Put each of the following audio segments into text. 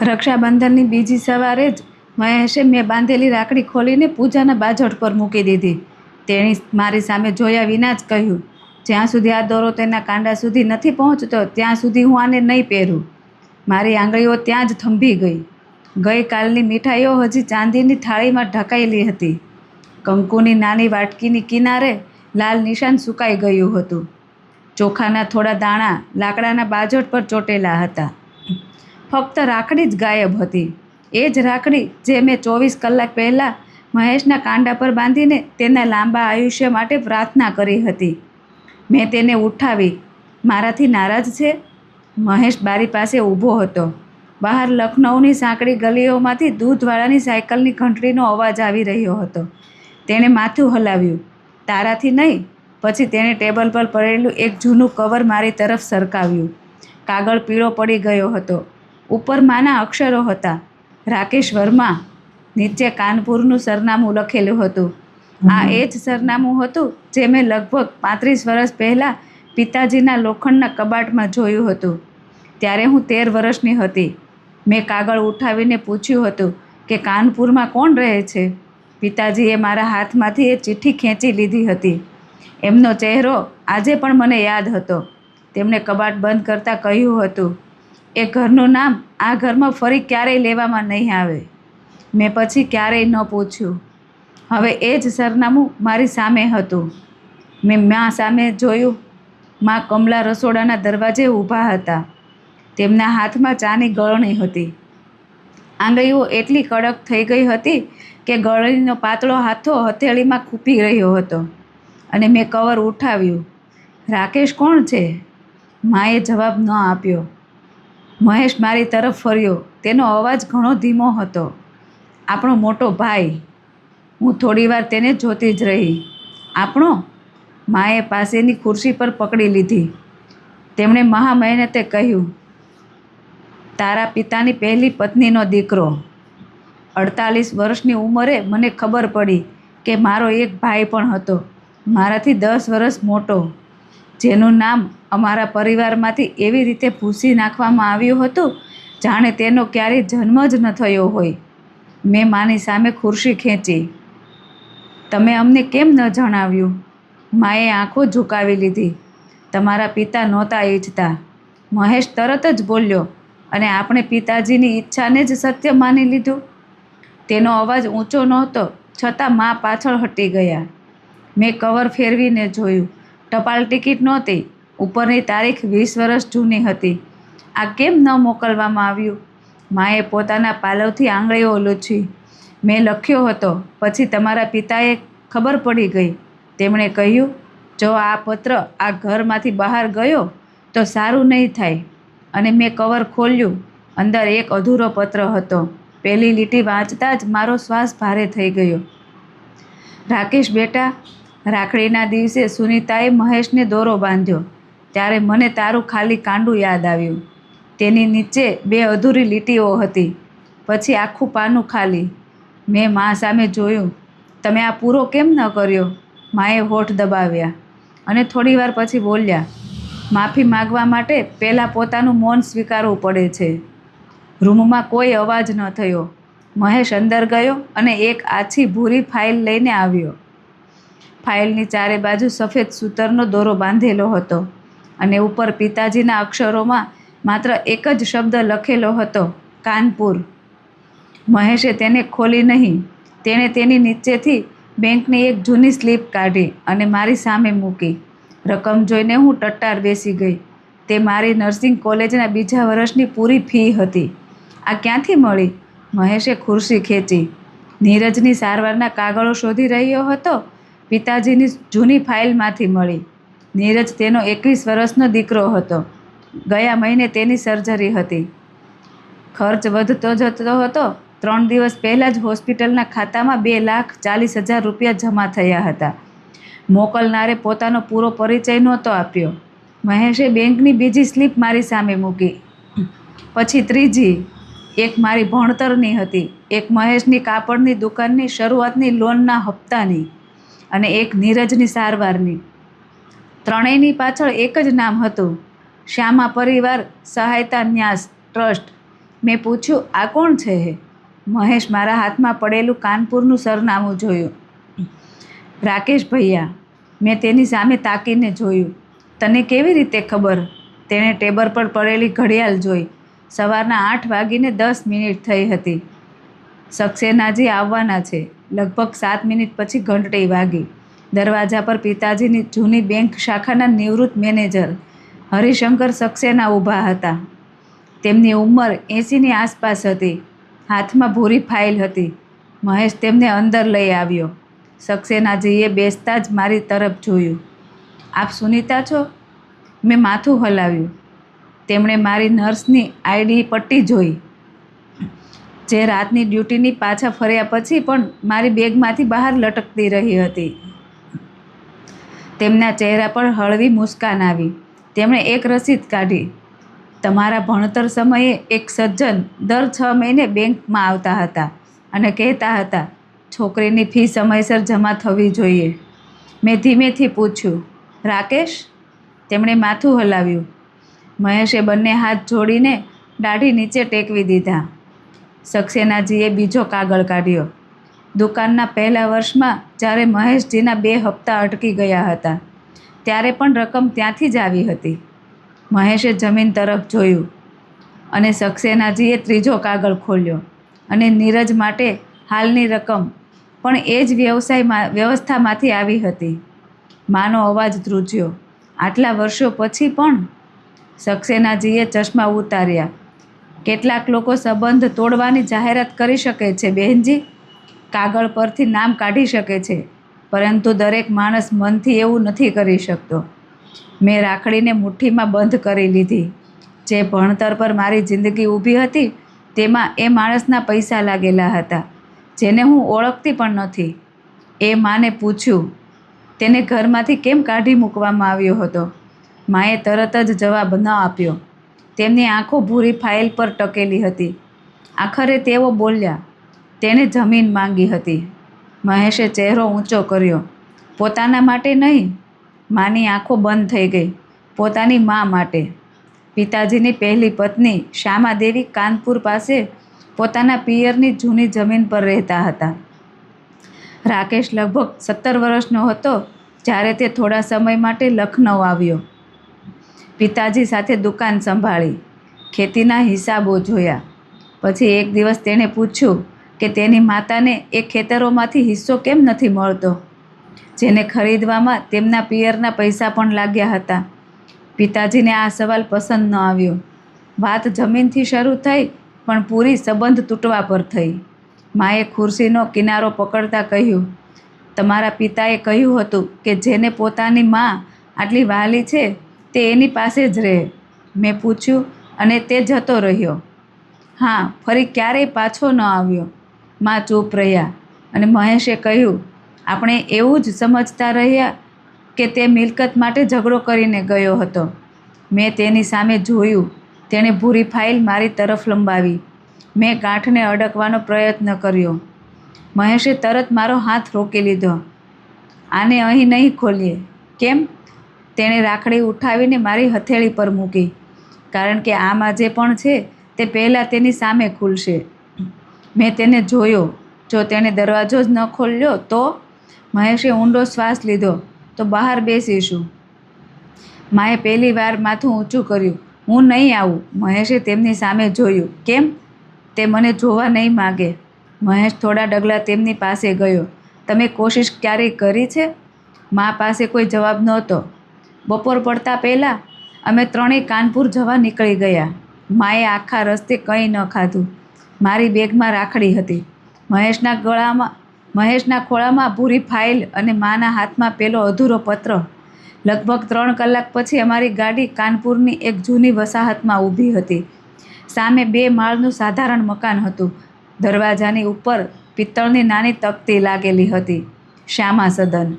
રક્ષાબંધનની બીજી સવારે જ મહેશે મેં બાંધેલી રાખડી ખોલીને પૂજાના બાજોટ પર મૂકી દીધી. તેણે મારી સામે જોયા વિના જ કહ્યું, જ્યાં સુધી આ દોરો તેના કાંડા સુધી નથી પહોંચતો ત્યાં સુધી હું આને નહીં પહેરું. મારી આંગળીઓ ત્યાં જ થંભી ગઈ. ગઈકાલની મીઠાઈઓ હજી ચાંદીની થાળીમાં ઢકાયેલી હતી. કંકુની નાની વાટકીની કિનારે લાલ નિશાન સુકાઈ ગયું હતું. ચોખાના થોડા દાણા લાકડાના બાજોટ પર ચોટેલા હતા. ફક્ત રાખડી જ ગાયબ હતી. એ જ રાખડી જે મેં 24 કલાક પહેલાં મહેશના કાંડા પર બાંધીને તેના લાંબા આયુષ્ય માટે પ્રાર્થના કરી હતી. મેં તેને ઉઠાવી. મારાથી નારાજ છે? મહેશ બારી પાસે ઊભો હતો. બહાર લખનૌની સાંકડી ગલીઓમાંથી દૂધવાળાની સાયકલની ઘંટડીનો અવાજ આવી રહ્યો હતો. તેણે માથું હલાવ્યું. તારાથી નહીં. પછી તેણે ટેબલ પર પડેલું એક જૂનું કવર મારી તરફ સરકાવ્યું. કાગળ પીળો પડી ગયો હતો. ઉપર માના અક્ષરો હતા, રાકેશ વર્મા. નીચે કાનપુરનું સરનામું લખેલું હતું. આ એ જ સરનામું હતું જે મેં લગભગ 35 વર્ષ પહેલાં પિતાજીના લોખંડના કબાટમાં જોયું હતું. ત્યારે હું 13 વર્ષની હતી. મેં કાગળ ઉઠાવીને પૂછ્યું હતું કે કાનપુરમાં કોણ રહે છે. પિતાજીએ મારા હાથમાંથી એ ચિઠ્ઠી ખેંચી લીધી હતી. એમનો ચહેરો આજે પણ મને યાદ હતો. તેમણે કબાટ બંધ કરતાં કહ્યું હતું, એ ઘરનું નામ આ ઘરમાં ફરી ક્યારેય લેવામાં નહીં આવે. મેં પછી ક્યારેય ન પૂછ્યું. હવે એ જ સરનામું મારી સામે હતું. મેં મા સામે જોયું. મા કમલા રસોડાના દરવાજે ઊભા હતા. તેમના હાથમાં ચાની ગળણી હતી. આંગળીઓ એટલી કડક થઈ ગઈ હતી કે ગળણીનો પાતળો હાથો હથેળીમાં ખૂંપી રહ્યો હતો. અને મેં કવર ઉઠાવ્યું. રાકેશ કોણ છે? માએ જવાબ ન આપ્યો. મહેશ મારી તરફ ફર્યો. તેનો અવાજ ઘણો ધીમો હતો. આપણો મોટો ભાઈ. હું થોડીવાર તેને જોતી જ રહી. આપણો? માએ પાસેની ખુરશી પર પકડી લીધી. તેમણે મહા મહેનતે કહ્યું, તારા પિતાની પહેલી પત્નીનો દીકરો. 48 વર્ષની ઉંમરે મને ખબર પડી કે મારો એક ભાઈ પણ હતો, મારાથી 10 વર્ષ મોટો, જેનું નામ અમારા પરિવારમાંથી એવી રીતે ભૂંસી નાખવામાં આવ્યું હતું જાણે તેનો ક્યારેય જન્મ જ ન થયો હોય. મેં માની સામે ખુરશી ખેંચી. તમે અમને કેમ ન જણાવ્યું? માએ આંખો ઝુકાવી લીધી. તમારા પિતા નહોતા ઈચ્છતા. મહેશ તરત જ બોલ્યો. અને આપણે પિતાજીની ઈચ્છાને જ સત્ય માની લીધું. તેનો અવાજ ઊંચો નહોતો, છતાં મા પાછળ હટી ગયા. મેં કવર ફેરવીને જોયું. ટપાલ ટિકિટ નહોતી. ઉપરની તારીખ 20 વર્ષ જૂની હતી. આ કેમ ન મોકલવામાં આવ્યું? માએ પોતાના પાલવથી આંગળીઓ લૂછી. મેં લખ્યો હતો. પછી તમારા પિતાએ ખબર પડી ગઈ. તેમણે કહ્યું, જો આ પત્ર આ ઘરમાંથી બહાર ગયો તો સારું નહીં થાય. અને મેં કવર ખોલ્યું. અંદર એક અધૂરો પત્ર હતો. પહેલી લીટી વાંચતા જ મારો શ્વાસ ભારે થઈ ગયો. રાકેશ બેટા, રાખડીના દિવસે સુનીતાએ મહેશને દોરો બાંધ્યો ત્યારે મને તારું ખાલી કાંડું યાદ આવ્યું. તેની નીચે 2 અધૂરી લીટીઓ હતી. પછી આખું પાનું ખાલી. મેં મા સામે જોયું. તમે આ પૂરો કેમ ન કર્યો? માએ હોઠ દબાવ્યા અને થોડીવાર પછી બોલ્યા, માફી માગવા માટે પહેલાં પોતાનું મૌન સ્વીકારવું પડે છે. રૂમમાં કોઈ અવાજ ન થયો. મહેશ અંદર ગયો અને એક આછી ભૂરી ફાઇલ લઈને આવ્યો. ફાઇલની ચારે બાજુ સફેદ સૂતરનો દોરો બાંધેલો હતો અને ઉપર પિતાજીના અક્ષરોમાં માત્ર એક જ શબ્દ લખેલો હતો, કાનપુર. મહેશે તેને ખોલી નહીં. તેણે તેની નીચેથી બેંકની એક જૂની સ્લીપ કાઢી અને મારી સામે મૂકી. રકમ જોઈને હું ટટ્ટાર બેસી ગઈ. તે મારી નર્સિંગ કોલેજના બીજા વર્ષની પૂરી ફી હતી. આ ક્યાંથી મળી? મહેશે ખુરશી ખેંચી. નીરજની સારવારના કાગળો શોધી રહ્યો હતો. પિતાજીની જૂની ફાઇલમાંથી મળી. નીરજ તેનો 21 વર્ષનો દીકરો હતો. ગયા મહિને તેની સર્જરી હતી. ખર્ચ વધતો જતો હતો. 3 દિવસ પહેલાં જ હોસ્પિટલના ખાતામાં 2,40,000 રૂપિયા જમા થયા હતા. મોકલનારે પોતાનો પૂરો પરિચય નહોતો આપ્યો. મહેશે બેંકની બીજી સ્લીપ મારી સામે મૂકી. પછી ત્રીજી. એક મારી ભણતરની હતી, એક મહેશની કાપડની દુકાનની શરૂઆતની લોનના હપ્તાની અને એક નીરજની સારવારની. ત્રણેયની પાછળ એક જ નામ હતું, શ્યામા પરિવાર સહાયતા ન્યાસ ટ્રસ્ટ. મેં પૂછ્યું, આ કોણ છે? મહેશ મારા હાથમાં પડેલું કાનપુરનું સરનામું જોયું. રાકેશ ભૈયા. મેં તેની સામે તાકીને જોયું. તને કેવી રીતે ખબર? તેણે ટેબલ પર પડેલી ઘડિયાળ જોઈ. સવારના 8:10 થઈ હતી. સક્સેનાજી આવવાના છે. લગભગ 7 મિનિટ પછી ઘંટડી વાગી. દરવાજા પર પિતાજીની જૂની બેંક શાખાના નિવૃત્ત મેનેજર હરિશંકર સક્સેના ઊભા હતા. તેમની ઉંમર 80ની આસપાસ હતી. હાથમાં ભૂરી ફાઇલ હતી. મહેશ તેમને અંદર લઈ આવ્યો. સક્સેનાજીએ બેસતા જ મારી તરફ જોયું. આપ સુનીતા છો? મેં માથું હલાવ્યું. તેમણે મારી નર્સની આઈડી પટ્ટી જોઈ, જે રાતની ડ્યુટીની પાછા ફર્યા પછી પણ મારી બેગમાંથી બહાર લટકતી રહી હતી. તેમના ચહેરા પર હળવી મુસ્કાન આવી. તેમણે એક રસીદ કાઢી. તમારા ભણતર સમયે એક સજ્જન દર 6 મહિને બેંકમાં આવતા હતા અને કહેતા હતા, છોકરીની ફી સમયસર જમા થવી જોઈએ. મેં ધીમેથી પૂછ્યું, રાકેશ? તેમણે માથું હલાવ્યું. મહેશે બંને હાથ જોડીને દાઢી નીચે ટેકવી દીધા. સક્સેનાજીએ બીજો કાગળ કાઢ્યો. દુકાનના પહેલા વર્ષમાં જ્યારે મહેશજીના 2 હપ્તા અટકી ગયા હતા, ત્યારે પણ રકમ ત્યાંથી જ આવી હતી. મહેશે જમીન તરફ જોયું અને સક્સેનાજીએ ત્રીજો કાગળ ખોલ્યો અને નીરજ માટે હાલની રકમ પણ એ જ વ્યવસ્થામાંથી આવી હતી. માનો અવાજ ધ્રુજ્યો. આટલા વર્ષો પછી પણ? સક્સેનાજીએ ચશ્મા ઉતાર્યા. કેટલાક લોકો સંબંધ તોડવાની જાહેરાત કરી શકે છે બહેનજી. કાગળ પરથી નામ કાઢી શકે છે, પરંતુ દરેક માણસ મનથી એવું નથી કરી શકતો. મેં રાખડીને મુઠ્ઠીમાં બંધ કરી લીધી. જે ભણતર પર મારી જિંદગી ઊભી હતી, તેમાં એ માણસના પૈસા લાગેલા હતા, જેને હું ઓળખતી પણ નથી. એ માને પૂછ્યું, તેને ઘરમાંથી કેમ કાઢી મૂકવામાં આવ્યો હતો? માએ તરત જ જવાબ ન આપ્યો. તેમની આંખો ભૂરી ફાઇલ પર ટકેલી હતી. આખરે તેઓ બોલ્યા, તેણે જમીન માંગી હતી. મહેશે ચહેરો ઊંચો કર્યો. પોતાના માટે નહીં. માની આંખો બંધ થઈ ગઈ. પોતાની મા માટે. પિતાજીની પહેલી પત્ની શ્યામાદેવી કાનપુર પાસે પોતાના પિયરની જૂની જમીન પર રહેતા હતા. રાકેશ લગભગ 17 વર્ષનો હતો જ્યારે તે થોડા સમય માટે લખનઉ આવ્યો. પિતાજી સાથે દુકાન સંભાળી, ખેતીના હિસાબો જોયા. પછી એક દિવસ તેણે પૂછ્યું કે તેની માતાને એ ખેતરોમાંથી હિસ્સો કેમ નથી મળતો, જેને ખરીદવામાં તેમના પિયરના પૈસા પણ લાગ્યા હતા. પિતાજીને આ સવાલ પસંદ ન આવ્યો. વાત જમીનથી શરૂ થઈ, પણ પૂરી સંબંધ તૂટવા પર થઈ. માએ ખુરશીનો કિનારો પકડતા કહ્યું, તમારા પિતાએ કહ્યું હતું કે જેને પોતાની મા આટલી વહાલી છે તે એની પાસે જ રહે. મેં પૂછ્યું, અને તે જતો રહ્યો? હા, ફરી ક્યારેય પાછો ન આવ્યો. મા ચૂપ રહ્યા અને મહેશે કહ્યું, આપણે એવું જ સમજતા રહ્યા કે તે મિલકત માટે ઝઘડો કરીને ગયો હતો. મેં તેની સામે જોયું. તેણે ભૂરી ફાઇલ મારી તરફ લંબાવી. મેં ગાંઠને અડકવાનો પ્રયત્ન કર્યો. મહેશે તરત મારો હાથ રોકી લીધો. આને અહીં નહીં ખોલીએ. કેમ? તેણે રાખડી ઉઠાવીને મારી હથેળી પર મૂકી. કારણ કે આમાં જે પણ છે તે પહેલાં તેની સામે ખુલશે. મેં તેને જોયો. જો તેણે દરવાજો જ ન ખોલ્યો તો? મહેશે ઊંડો શ્વાસ લીધો. તો બહાર બેસીશું. માએ પહેલી વાર માથું ઊંચું કર્યું. હું નહીં આવું. મહેશે તેમની સામે જોયું. કેમ? તે મને જોવા નહીં માગે. મહેશ થોડા ડગલાં તેમની પાસે ગયો. તમે કોશિશ ક્યારેય કરી છે? મા પાસે કોઈ જવાબ નહોતો. બપોર પડતા પહેલાં અમે ત્રણેય કાનપુર જવા નીકળી ગયા. માએ આખા રસ્તે કંઈ ન ખાધું. મારી બેગમાં રાખડી હતી. મહેશના ખોળામાં ભૂરી ફાઇલ અને માના હાથમાં પેલો અધૂરો પત્ર. લગભગ 3 કલાક પછી અમારી ગાડી કાનપુરની એક જૂની વસાહતમાં ઊભી હતી. સામે 2 માળનું સાધારણ મકાન હતું. દરવાજાની ઉપર પિત્તળની નાની તકતી લાગેલી હતી. શ્યામા સદન.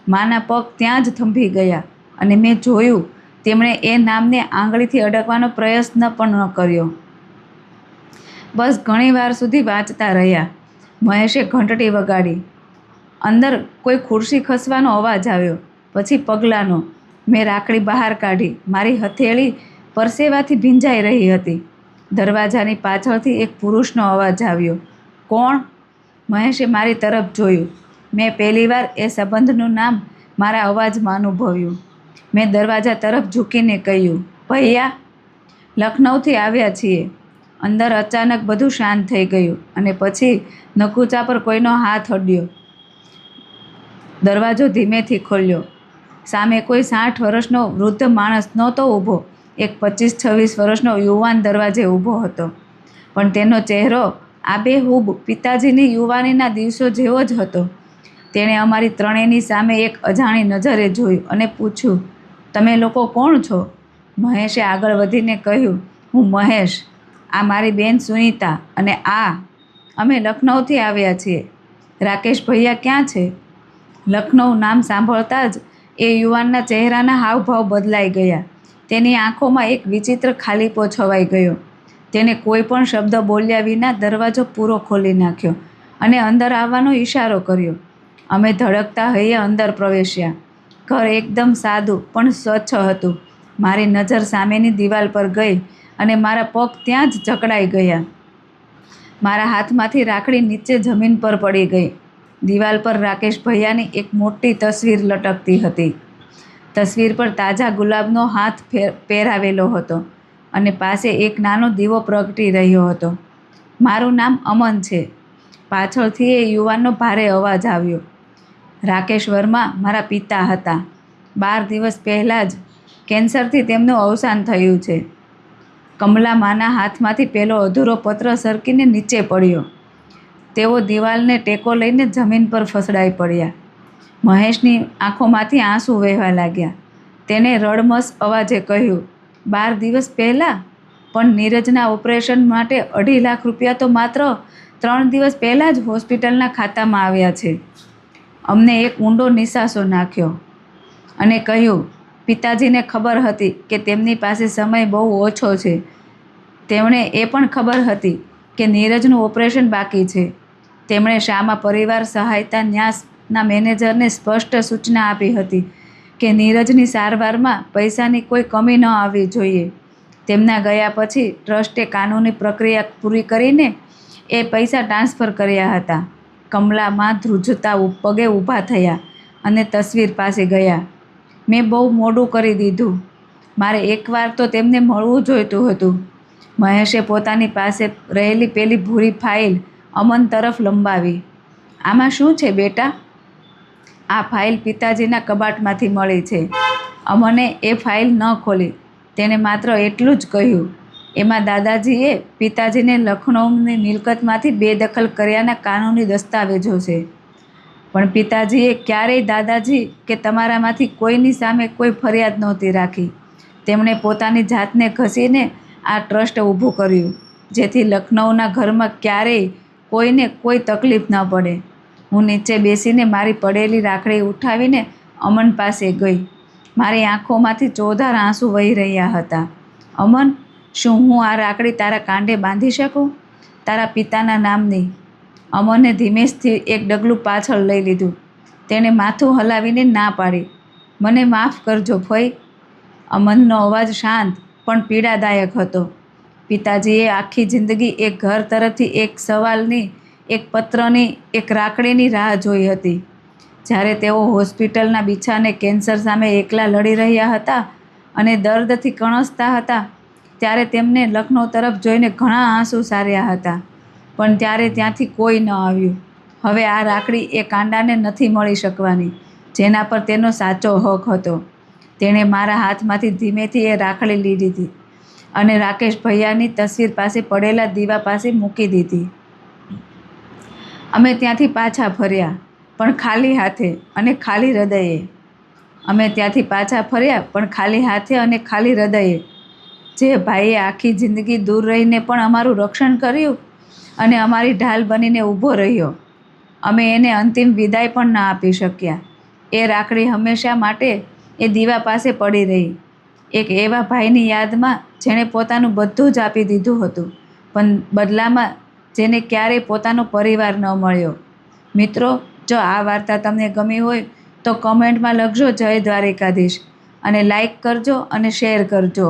માના પગ ત્યાં જ થંભી ગયા અને મેં જોયું તેમણે એ નામને આંગળીથી અડકવાનો પ્રયત્ન પણ ન કર્યો. બસ ઘણી વાર સુધી વાંચતા રહ્યા. મહેશે ઘંટડી વગાડી. અંદર કોઈ ખુરશી ખસવાનો અવાજ આવ્યો. પછી પગલાંનો. મેં રાખડી બહાર કાઢી. મારી હથેળી પરસેવાથી ભીંજાઈ રહી હતી. દરવાજાની પાછળથી એક પુરુષનો અવાજ આવ્યો. કોણ? મહેશે મારી તરફ જોયું. મેં પહેલીવાર એ સંબંધનું નામ મારા અવાજમાં અનુભવ્યું. મેં દરવાજા તરફ ઝૂકીને કહ્યું, ભૈયા, લખનૌથી આવ્યા છીએ. અંદર અચાનક બધું શાંત થઈ ગયું અને પછી નકુચા પર કોઈનો હાથ અડ્યો. દરવાજો ધીમેથી ખોલ્યો. સામે કોઈ 60 વર્ષનો વૃદ્ધ માણસ નહોતો ઊભો. એક 25-26 વર્ષનો યુવાન દરવાજે ઊભો હતો, પણ તેનો ચહેરો આબેહૂબ પિતાજીની યુવાનીના દિવસો જેવો જ હતો. તેણે અમારી ત્રણેયની સામે એક અજાણી નજરે જોયું અને પૂછ્યું, તમે લોકો કોણ છો? મહેશે આગળ વધીને કહ્યું, હું મહેશ, આ મારી બેન સુનીતા અને અમે લખનૌથી આવ્યા છીએ. રાકેશ ભૈયા ક્યાં છે? લખનૌ નામ સાંભળતા જ એ યુવાનના ચહેરાના હાવભાવ બદલાઈ ગયા. તેની આંખોમાં એક વિચિત્ર ખાલીપો છવાઈ ગયો. તેણે કોઈ પણ શબ્દ બોલ્યા વિના દરવાજો પૂરો ખોલી નાખ્યો અને અંદર આવવાનો ઈશારો કર્યો. અમે ધડકતા હૈયે અંદર પ્રવેશ્યા. ઘર એકદમ સાદું પણ સ્વચ્છ હતું. મારી નજર સામેની દિવાલ પર ગઈ અને મારા પગ ત્યાં જ જકડાઈ ગયા. મારા હાથમાંથી રાખડી નીચે જમીન પર પડી ગઈ. દિવાલ પર રાકેશ ભૈયાની એક મોટી તસવીર લટકતી હતી. તસવીર પર તાજા ગુલાબનો હાથ પહેરાવેલો હતો અને પાસે એક નાનો દીવો પ્રગટી રહ્યો હતો. મારું નામ અમન છે. પાછળથી એ યુવાનનો ભારે અવાજ આવ્યો. રાકેશ વર્મા મારા પિતા હતા. 12 દિવસ પહેલાં જ કેન્સરથી તેમનું અવસાન થયું છે. કમલામાના હાથમાંથી પેલો અધૂરો પત્ર સરકીને નીચે પડ્યો. તેઓ દિવાલને ટેકો લઈને જમીન પર ફસડાઈ પડ્યા. મહેશની આંખોમાંથી આંસુ વહેવા લાગ્યા. તેણે રડમસ અવાજે કહ્યું, 12 દિવસ પહેલાં? પણ નીરજના ઓપરેશન માટે 2.5 લાખ રૂપિયા તો માત્ર 3 દિવસ પહેલાં જ હોસ્પિટલના ખાતામાં આવ્યા છે. અમને એક ઊંડો નિસાસો નાખ્યો અને કહ્યું, પિતાજીને ખબર હતી કે તેમની પાસે સમય બહુ ઓછો છે. તેમણે એ પણ ખબર હતી કે નીરજનું ઓપરેશન બાકી છે. તેમણે શામા પરિવાર સહાયતા ન્યાસના મેનેજરને સ્પષ્ટ સૂચના આપી હતી કે નીરજની સારવારમાં પૈસાની કોઈ કમી ન આવવી જોઈએ. તેમના ગયા પછી ટ્રસ્ટે કાનૂની પ્રક્રિયા પૂરી કરીને એ પૈસા ટ્રાન્સફર કર્યા હતા. કમલામાં ધ્રુજતા પગે ઊભા થયા અને તસવીર પાસે ગયા. મેં બહુ મોડું કરી દીધું. મારે એકવાર તો તેમને મળવું જોઈતું હતું. મહેશે પોતાની પાસે રહેલી પેલી ભૂરી ફાઇલ અમન તરફ લંબાવી. આમાં શું છે બેટા? આ ફાઇલ પિતાજીના કબાટમાંથી મળી છે. અમને એ ફાઇલ ન ખોલી. તેણે માત્ર એટલું જ કહ્યું, એમાં દાદાજીએ પિતાજીને લખનૌની મિલકતમાંથી બેદખલ કર્યાના કાનૂની દસ્તાવેજો છે. પણ પિતાજીએ ક્યારેય દાદાજી કે તમારામાંથી કોઈની સામે કોઈ ફરિયાદ નહોતી રાખી. તેમણે પોતાની જાતને ઘસીને આ ટ્રસ્ટ ઊભું કર્યું, જેથી લખનૌના ઘરમાં ક્યારેય કોઈને કોઈ તકલીફ ન પડે. હું નીચે બેસીને મારી પડેલી રાખડી ઉઠાવીને અમન પાસે ગઈ. મારી આંખોમાંથી ચોધાર આંસુ વહી રહ્યા હતા. અમન, શું હું આ રાખડી તારા કાંડે બાંધી શકું? તારા પિતાના નામની. અમને ધીમેથી એક ડગલું પાછળ લઈ લીધું. તેણે માથું હલાવીને ના પાડી. મને માફ કરજો ફઈ. અમનનો અવાજ શાંત પણ પીડાદાયક હતો. પિતાજીએ આખી જિંદગી એક ઘર તરફથી એક સવાલની, એક પત્રની, એક રાખડીની રાહ જોઈ હતી. જ્યારે તેઓ હોસ્પિટલના બિછાને કેન્સર સામે એકલા લડી રહ્યા હતા અને દર્દથી કણસતા હતા, ત્યારે તેમને લખનૌ તરફ જોઈને ઘણા આંસુ સાર્યા હતા. પણ ત્યારે ત્યાંથી કોઈ ન આવ્યું. હવે આ રાખડી એ કાંડાને નથી મળી શકવાની, જેના પર તેનો સાચો હક હતો. તેણે મારા હાથમાંથી ધીમેથી એ રાખડી લીધી અને રાકેશ ભૈયાની તસવીર પાસે પડેલા દીવા પાસે મૂકી દીધી. અમે ત્યાંથી પાછા ફર્યા, પણ ખાલી હાથે અને ખાલી હૃદયે. ખાલી હૃદયે. જે ભાઈએ આખી જિંદગી દૂર રહીને પણ અમારું રક્ષણ કર્યું અને અમારી ઢાલ બનીને ઊભો રહ્યો, અમે એને અંતિમ વિદાય પણ ન આપી શક્યા. એ રાખડી હંમેશા માટે એ દીવા પાસે પડી રહી. એક એવા ભાઈની યાદમાં જેણે પોતાનું બધું જ આપી દીધું હતું, પણ બદલામાં જેને ક્યારેય પોતાનો પરિવાર ન મળ્યો. મિત્રો, જો આ વાર્તા તમને ગમી હોય તો કમેન્ટમાં લખજો જય દ્વારિકાધીશ અને લાઈક કરજો અને શેર કરજો.